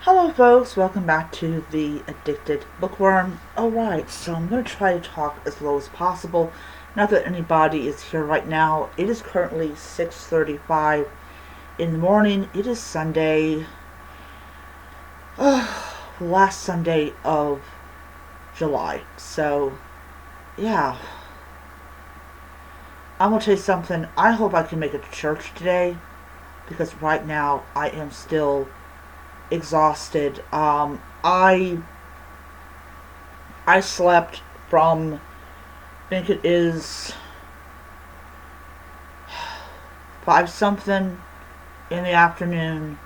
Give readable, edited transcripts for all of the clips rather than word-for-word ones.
Hello folks, welcome back to the Addicted Bookworm. Alright, so I'm going to try to talk as low as possible. Not that anybody is here right now. It is currently 6:35 in the morning. It is Sunday, last Sunday of July. So, yeah. I'm going to tell you something. I hope I can make it to church today, because right now I am still exhausted. I slept from, I think it is 5 something in the afternoon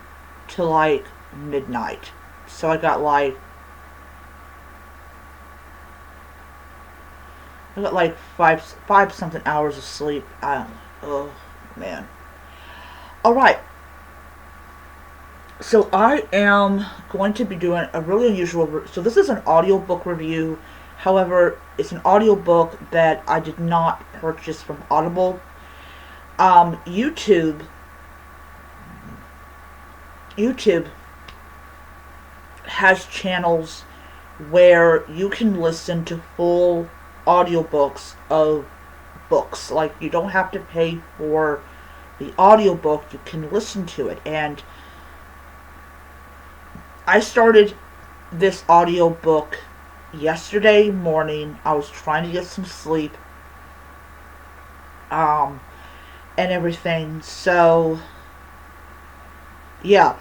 to like midnight. So I got like five something hours of sleep. Oh man. All right. So I am going to be doing a really unusual. So this is an audiobook review. However, it's an audiobook that I did not purchase from Audible. YouTube has channels where you can listen to full audiobooks of books. Like, you don't have to pay for the audiobook, you can listen to it. And I started this audiobook yesterday morning. I was trying to get some sleep, and everything. So, yeah.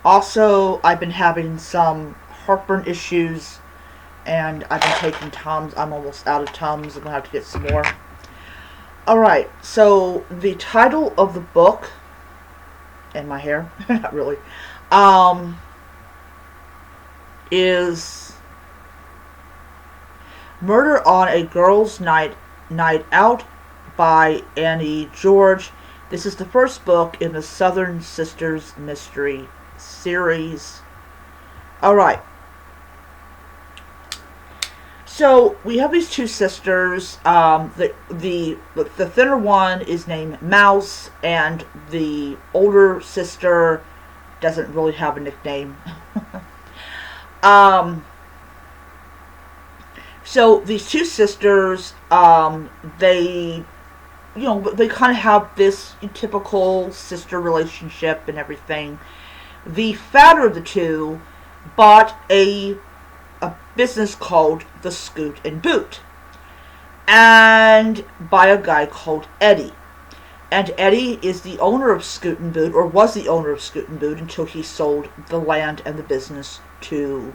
Also, I've been having some heartburn issues, and I've been taking Tums. I'm almost out of Tums. I'm going to have to get some more. Alright, so the title of the book, and my hair, not really, is Murder on a Girls' Night Out by Annie George. This is the first book in the Southern Sisters Mystery series. Alright. So we have these two sisters. The thinner one is named Mouse, and the older sister doesn't really have a nickname. So these two sisters, they kind of have this typical sister relationship and everything. The fatter of the two bought a business called the Scoot and Boot, and by a guy called Eddie. And Eddie is the owner of Scoot and Boot, or was the owner of Scoot and Boot, until he sold the land and the business to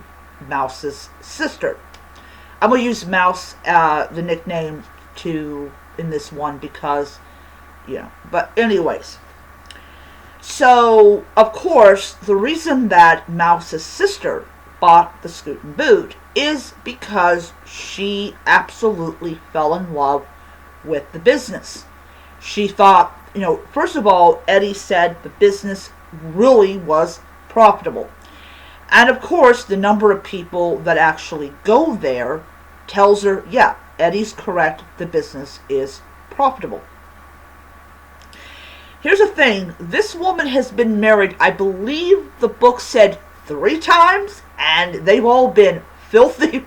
Mouse's sister. I'm going to use Mouse, the nickname, in this one because, but anyways. So, of course, the reason that Mouse's sister bought the Scoot and Boot is because she absolutely fell in love with the business. She thought, first of all, Eddie said the business really was profitable. And of course, the number of people that actually go there tells her, yeah, Eddie's correct, the business is profitable. Here's the thing, this woman has been married, I believe the book said 3 times, and they've all been filthy.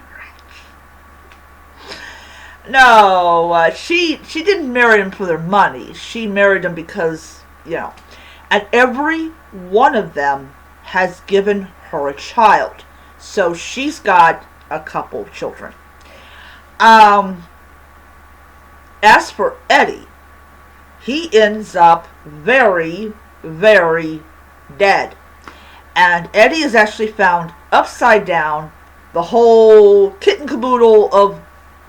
No, she didn't marry them for their money. She married them because, and every one of them has given her a child. So she's got a couple of children. As for Eddie, he ends up very, very dead. And Eddie is actually found upside down. The whole kit and caboodle of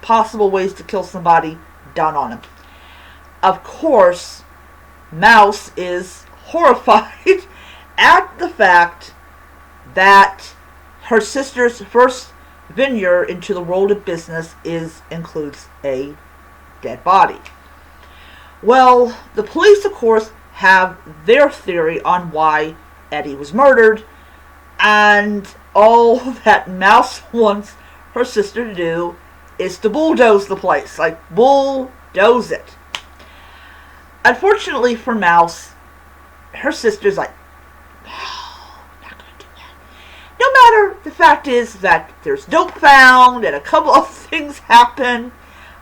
possible ways to kill somebody done on him. Of course, Mouse is horrified at the fact that her sister's first venture into the world of business includes a dead body. Well, the police, of course, have their theory on why Eddie was murdered, and all that Mouse wants her sister to do is to bulldoze the place. Like, bulldoze it. Unfortunately for Mouse, her sister's like, no, the fact is that there's dope found and a couple of things happen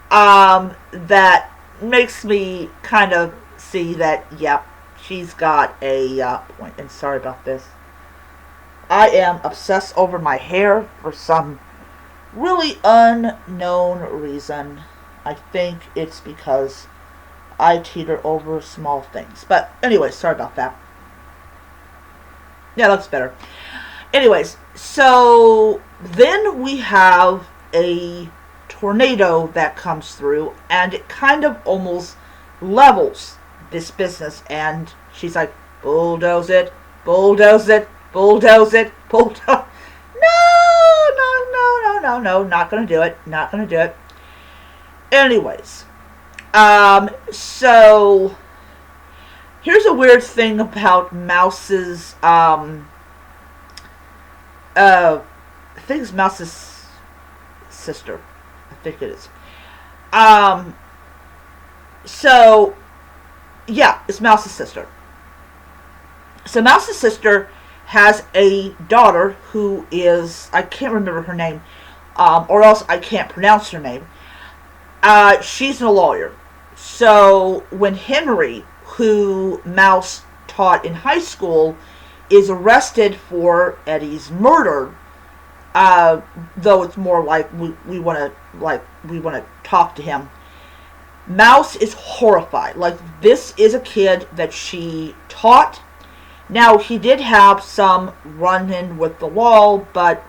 that makes me kind of see that, yep, she's got a point. And sorry about this. I am obsessed over my hair for some really unknown reason. I think it's because I teeter over small things. But anyway, sorry about that. Yeah, that's better. Anyways, so then we have a tornado that comes through, and it kind of almost levels this business. And she's like, bulldoze it, bulldoze it, bulldoze it, bulldoze. No, not gonna do it, not gonna do it. Anyways, so here's a weird thing about Mouse's, I think it's Mouse's sister. I think it is. So, yeah, it's Mouse's sister. So Mouse's sister has a daughter who is, I can't remember her name, or else I can't pronounce her name. She's a lawyer. So when Henry, who Mouse taught in high school, is arrested for Eddie's murder, though it's more like we want to talk to him, Mouse is horrified. Like, this is a kid that she taught. Now, he did have some run-in with the law, but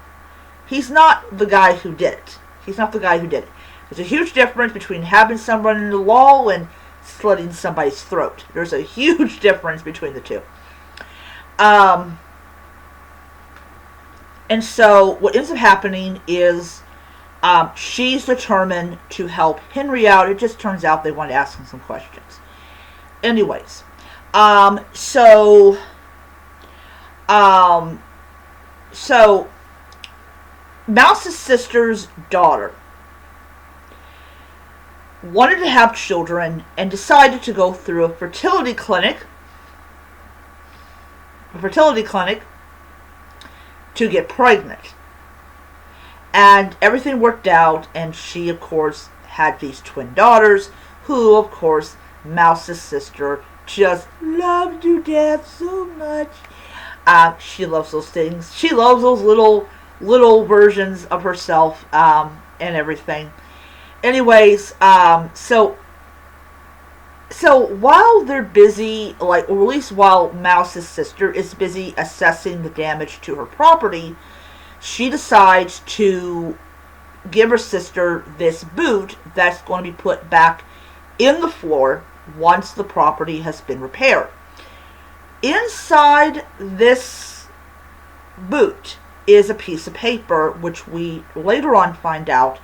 he's not the guy who did it. He's not the guy who did it. There's a huge difference between having someone in the law and slitting somebody's throat. There's a huge difference between the two. And so what ends up happening is she's determined to help Henry out. It just turns out they want to ask him some questions. Anyways, so Mouse's sister's daughter wanted to have children and decided to go through a fertility clinic to get pregnant. And everything worked out, and she, of course, had these twin daughters, who, of course, Mouse's sister just loved to death so much. She loves those things. She loves those little versions of herself, and everything. Anyways, so while they're busy, or at least while Mouse's sister is busy assessing the damage to her property, she decides to give her sister this boot that's going to be put back in the floor once the property has been repaired. Inside this boot is a piece of paper, which we later on find out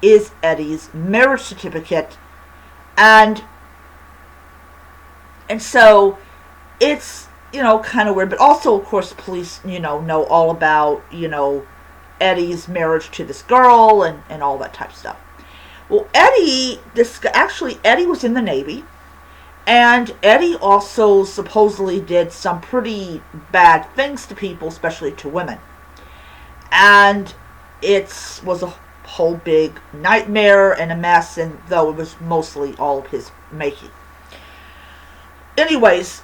is Eddie's marriage certificate. And so it's, kind of weird. But also, of course, the police, know all about, Eddie's marriage to this girl and all that type of stuff. Well, Eddie was in the Navy. And Eddie also supposedly did some pretty bad things to people, especially to women. And it was a whole big nightmare and a mess, and though it was mostly all of his making. Anyways,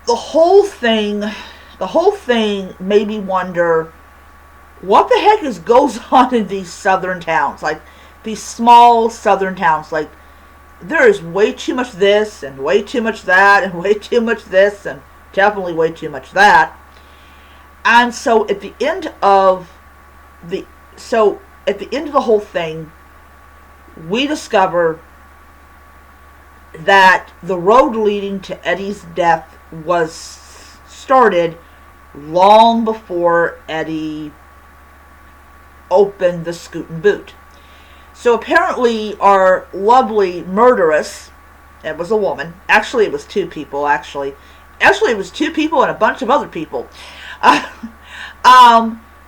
the whole thing made me wonder what the heck goes on in these southern towns, like these small southern towns. Like, there is way too much this and way too much that and way too much this and definitely way too much that. And so at the end of the whole thing, we discover that the road leading to Eddie's death was started long before Eddie opened the scootin' boot. So apparently our lovely murderess, it was a woman, actually it was two people, it was two people and a bunch of other people.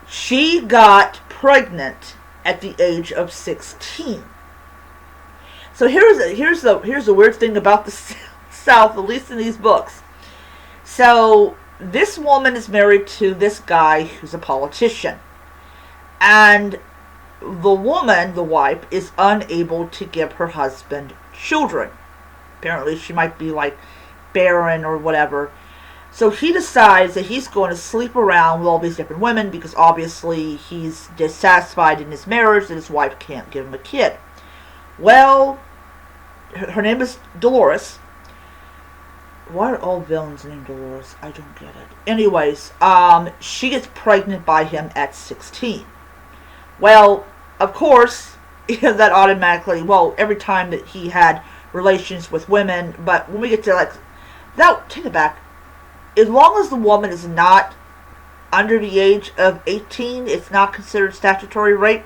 She got pregnant at the age of 16. So here's the weird thing about the South, at least in these books. So this woman is married to this guy who's a politician. And the woman, the wife, is unable to give her husband children. Apparently she might be like barren or whatever. So he decides that he's going to sleep around with all these different women because obviously he's dissatisfied in his marriage that his wife can't give him a kid. Well, her name is Dolores. Why are all villains named Dolores? I don't get it. Anyways, she gets pregnant by him at 16. Well, of course, that automatically, well, every time that he had relations with women, but when we get to that, take it back. As long as the woman is not under the age of 18, it's not considered statutory rape.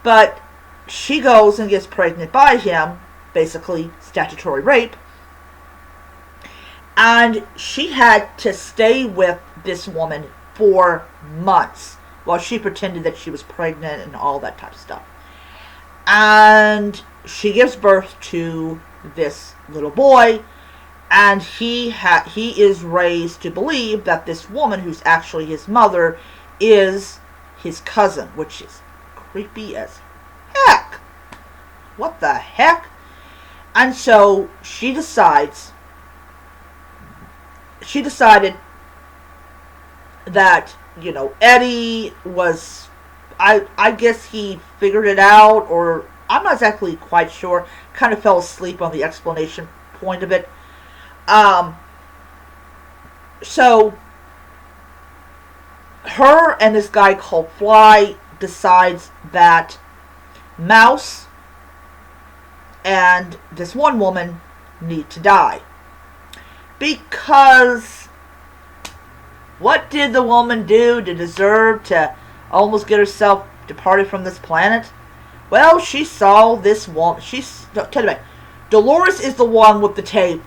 But she goes and gets pregnant by him, basically statutory rape. And she had to stay with this woman for months while she pretended that she was pregnant and all that type of stuff. And she gives birth to this little boy. And he is raised to believe that this woman, who's actually his mother, is his cousin, which is creepy as heck. What the heck? And so she decided that, Eddie was, I guess he figured it out, or I'm not exactly quite sure. Kind of fell asleep on the explanation point of it. So her and this guy called Fly decides that Mouse and this one woman need to die. Because what did the woman do to deserve to almost get herself departed from this planet? Well, she saw this woman. Dolores is the one with the tape.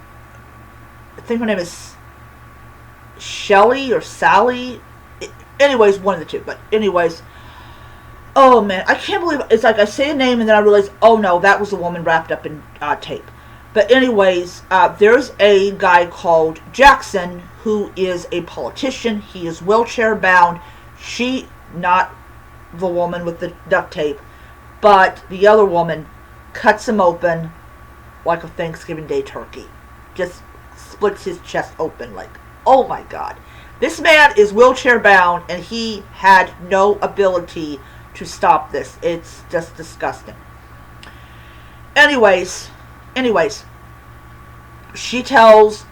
I think her name is Shelly or Sally. Anyways, one of the two. But anyways, oh man, I can't believe it's like I say a name and then I realize, oh no, that was a woman wrapped up in tape. But anyways, there's a guy called Jackson who is a politician. He is wheelchair bound. She, not the woman with the duct tape, but the other woman cuts him open like a Thanksgiving Day turkey. Just splits his chest open like, oh my god. This man is wheelchair bound and he had no ability to stop this. It's just disgusting. Anyways, she tells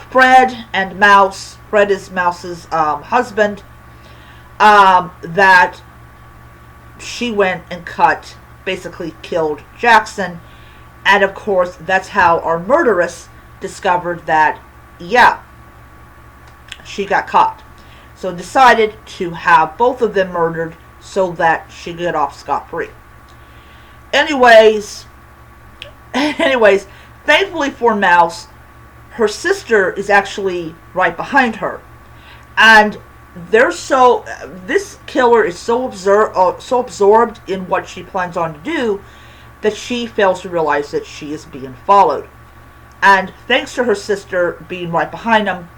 Fred and Mouse, Fred is Mouse's husband, that she went and basically killed Jackson. And of course, that's how our murderess discovered that, yeah, she got caught. So decided to have both of them murdered so that she could get off scot-free. Anyways, thankfully for Mouse, her sister is actually right behind her. And this killer is so absorbed in what she plans on to do that she fails to realize that she is being followed. And thanks to her sister being right behind them,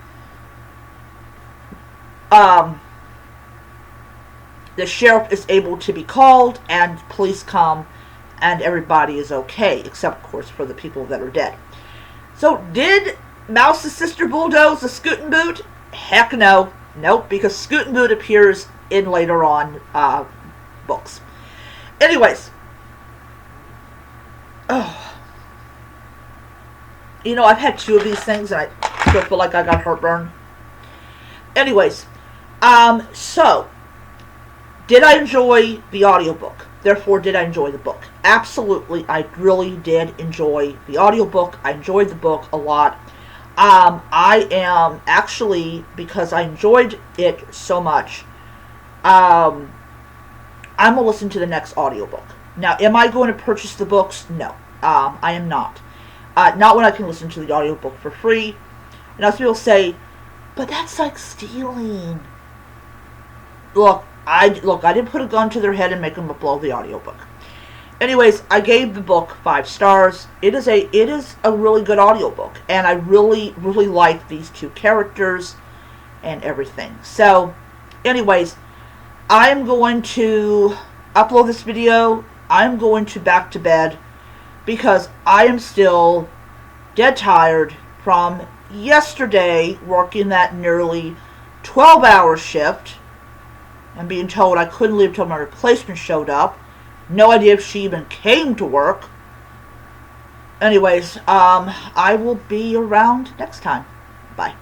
the sheriff is able to be called and police come and everybody is okay, except of course for the people that are dead. So did Mouse's sister bulldoze the Scootin' Boot? Heck no. Nope, because Scootin' Boot appears in later on books. Anyways. Oh. I've had 2 of these things and I still feel like I got heartburn. Anyways. So, did I enjoy the audiobook? Therefore, did I enjoy the book? Absolutely, I really did enjoy the audiobook. I enjoyed the book a lot. I am actually, because I enjoyed it so much, I'm going to listen to the next audiobook. Now, am I going to purchase the books? No, I am not. Not when I can listen to the audiobook for free. And as people say, but that's like stealing. Look, I didn't put a gun to their head and make them upload the audiobook. Anyways, I gave the book 5 stars. It is a really good audiobook, and I really, really like these 2 characters and everything. So, anyways, I'm going to upload this video. I'm going to back to bed because I am still dead tired from yesterday working that nearly 12-hour shift and being told I couldn't leave until my replacement showed up. No idea if she even came to work. Anyways, I will be around next time. Bye.